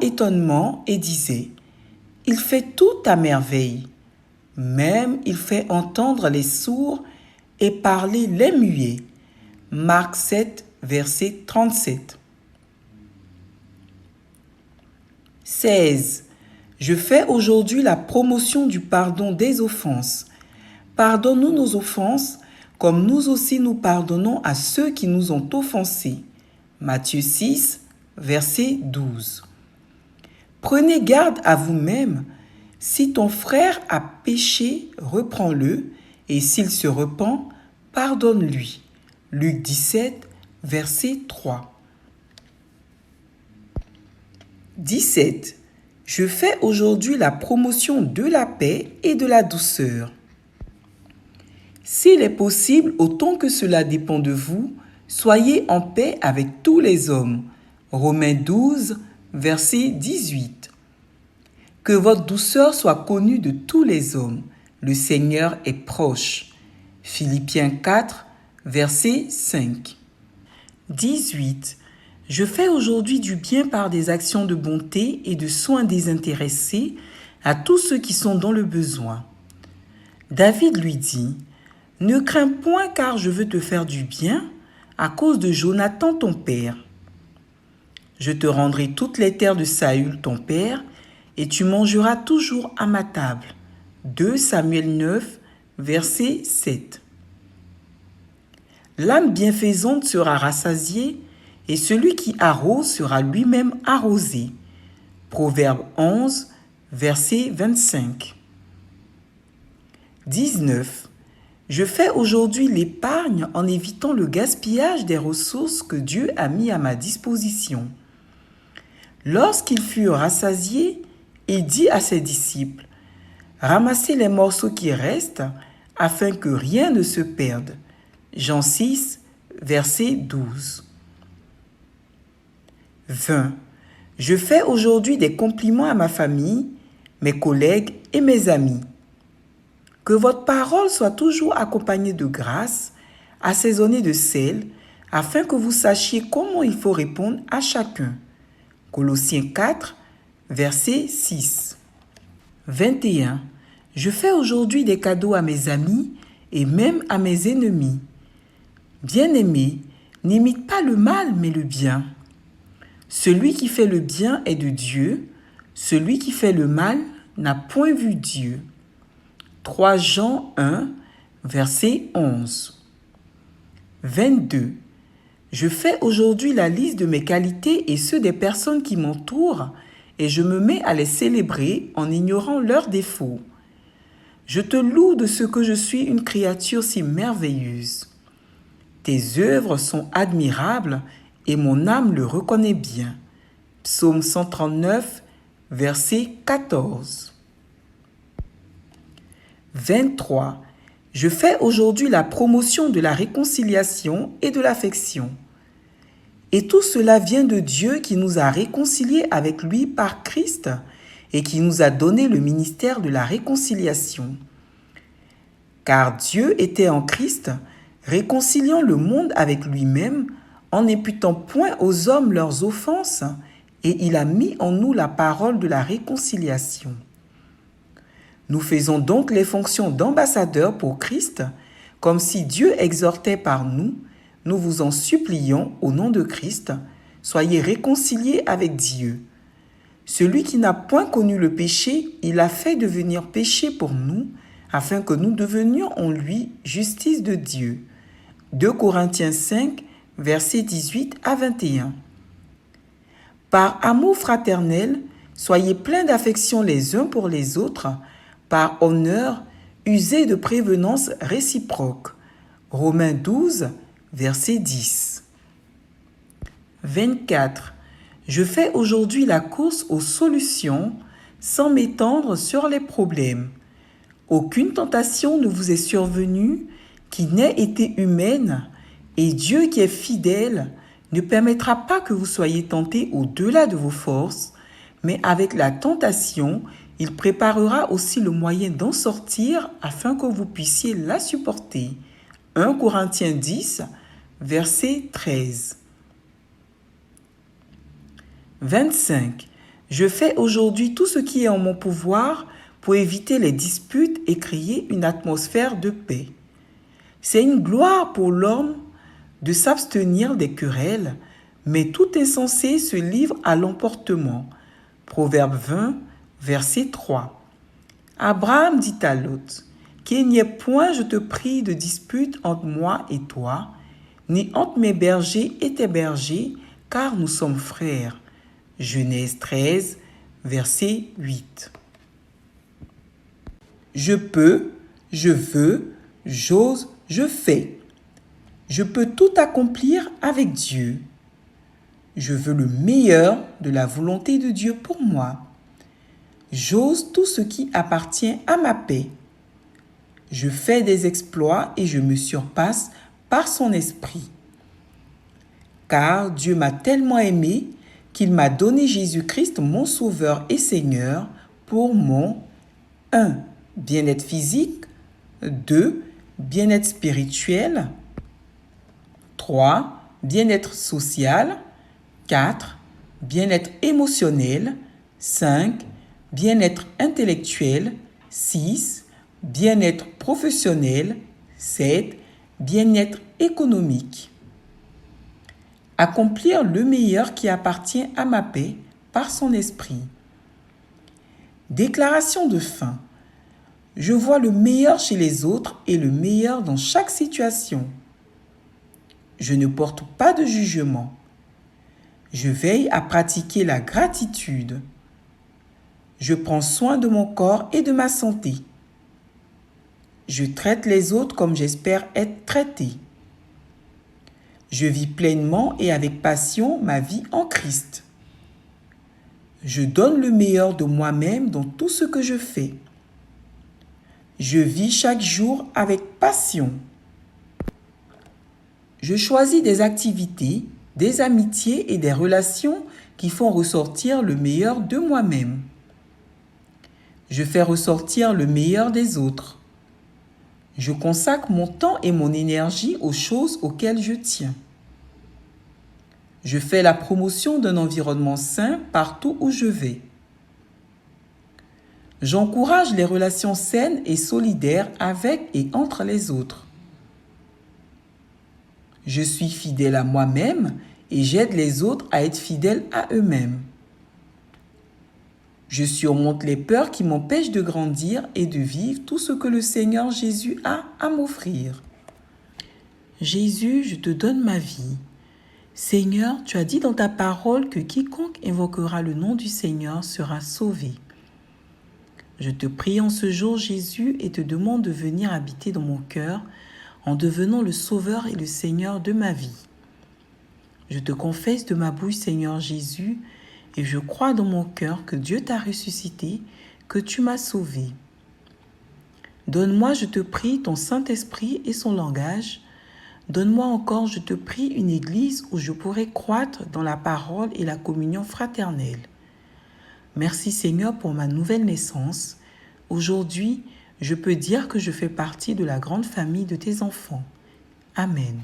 étonnement et disait: Il fait tout à merveille. Même il fait entendre les sourds et parler les muets. Marc 7, verset 37. 16. Je fais aujourd'hui la promotion du pardon des offenses. Pardonne-nous nos offenses, comme nous aussi nous pardonnons à ceux qui nous ont offensés. Matthieu 6, verset 12. Prenez garde à vous-même. Si ton frère a péché, reprends-le, et s'il se repent, pardonne-lui. Luc 17, verset 3. 17. Je fais aujourd'hui la promotion de la paix et de la douceur. S'il est possible, autant que cela dépend de vous, soyez en paix avec tous les hommes. Romains 12, verset 18. Que votre douceur soit connue de tous les hommes. Le Seigneur est proche. Philippiens 4, verset 5. 18. Je fais aujourd'hui du bien par des actions de bonté et de soins désintéressés à tous ceux qui sont dans le besoin. David lui dit: Ne crains point, car je veux te faire du bien à cause de Jonathan ton père. Je te rendrai toutes les terres de Saül ton père, et tu mangeras toujours à ma table. 2 Samuel 9, verset 7. L'âme bienfaisante sera rassasiée, et celui qui arrose sera lui-même arrosé. Proverbe 11, verset 25. 19. Je fais aujourd'hui l'épargne en évitant le gaspillage des ressources que Dieu a mis à ma disposition. Lorsqu'ils furent rassasiés, il dit à ses disciples: Ramassez les morceaux qui restent, afin que rien ne se perde. Jean 6, verset 12. 20. Je fais aujourd'hui des compliments à ma famille, mes collègues et mes amis. Que votre parole soit toujours accompagnée de grâce, assaisonnée de sel, afin que vous sachiez comment il faut répondre à chacun. Colossiens 4, verset 6. 21. Je fais aujourd'hui des cadeaux à mes amis et même à mes ennemis. Bien-aimés, n'imite pas le mal mais le bien. Celui qui fait le bien est de Dieu, celui qui fait le mal n'a point vu Dieu. 3 Jean 1, verset 11. 22. Je fais aujourd'hui la liste de mes qualités et ceux des personnes qui m'entourent, et je me mets à les célébrer en ignorant leurs défauts. Je te loue de ce que je suis une créature si merveilleuse. Tes œuvres sont admirables et mon âme le reconnaît bien. Psaume 139, verset 14. 23. Je fais aujourd'hui la promotion de la réconciliation et de l'affection. Et tout cela vient de Dieu qui nous a réconciliés avec lui par Christ et qui nous a donné le ministère de la réconciliation. Car Dieu était en Christ, réconciliant le monde avec lui-même, en n'imputant point aux hommes leurs offenses, et il a mis en nous la parole de la réconciliation. Nous faisons donc les fonctions d'ambassadeurs pour Christ, comme si Dieu exhortait par nous. Nous vous en supplions au nom de Christ, soyez réconciliés avec Dieu. Celui qui n'a point connu le péché, il a fait devenir péché pour nous, afin que nous devenions en lui justice de Dieu. 2 Corinthiens 5, versets 18 à 21. Par amour fraternel, soyez pleins d'affection les uns pour les autres, par honneur, usez de prévenance réciproque. Romains 12, verset 10. 24. Je fais aujourd'hui la course aux solutions sans m'étendre sur les problèmes. Aucune tentation ne vous est survenue qui n'ait été humaine, et Dieu qui est fidèle ne permettra pas que vous soyez tentés au-delà de vos forces, mais avec la tentation, il préparera aussi le moyen d'en sortir afin que vous puissiez la supporter. 1 Corinthiens 10, verset 13. 25. Je fais aujourd'hui tout ce qui est en mon pouvoir pour éviter les disputes et créer une atmosphère de paix. C'est une gloire pour l'homme de s'abstenir des querelles, mais tout insensé se livre à l'emportement. Proverbe 20, verset 3. Abraham dit à Lot, « Qu'il n'y ait point, je te prie, de dispute entre moi et toi, ni entre mes bergers et tes bergers, car nous sommes frères. » Genèse 13, verset 8. Je peux, je veux, j'ose, je fais. Je peux tout accomplir avec Dieu. Je veux le meilleur de la volonté de Dieu pour moi. J'ose tout ce qui appartient à ma paix. Je fais des exploits et je me surpasse par son esprit. Car Dieu m'a tellement aimé qu'il m'a donné Jésus-Christ, mon Sauveur et Seigneur, pour mon 1. Bien-être physique, 2. Bien-être spirituel, 3. Bien-être social, 4. Bien-être émotionnel, 5. Bien-être intellectuel, 6. Bien-être professionnel, 7. Bien-être économique. Accomplir le meilleur qui appartient à ma paix par son esprit. Déclaration de fin. Je vois le meilleur chez les autres et le meilleur dans chaque situation. Je ne porte pas de jugement. Je veille à pratiquer la gratitude. Je prends soin de mon corps et de ma santé. Je traite les autres comme j'espère être traité. Je vis pleinement et avec passion ma vie en Christ. Je donne le meilleur de moi-même dans tout ce que je fais. Je vis chaque jour avec passion. Je choisis des activités, des amitiés et des relations qui font ressortir le meilleur de moi-même. Je fais ressortir le meilleur des autres. Je consacre mon temps et mon énergie aux choses auxquelles je tiens. Je fais la promotion d'un environnement sain partout où je vais. J'encourage les relations saines et solidaires avec et entre les autres. Je suis fidèle à moi-même et j'aide les autres à être fidèles à eux-mêmes. Je surmonte les peurs qui m'empêchent de grandir et de vivre tout ce que le Seigneur Jésus a à m'offrir. Jésus, je te donne ma vie. Seigneur, tu as dit dans ta parole que quiconque invoquera le nom du Seigneur sera sauvé. Je te prie en ce jour, Jésus, et te demande de venir habiter dans mon cœur en devenant le Sauveur et le Seigneur de ma vie. Je te confesse de ma bouche, Seigneur Jésus, et je crois dans mon cœur que Dieu t'a ressuscité, que tu m'as sauvé. Donne-moi, je te prie, ton Saint-Esprit et son langage. Donne-moi encore, je te prie, une église où je pourrai croître dans la parole et la communion fraternelle. Merci Seigneur pour ma nouvelle naissance. Aujourd'hui, je peux dire que je fais partie de la grande famille de tes enfants. Amen.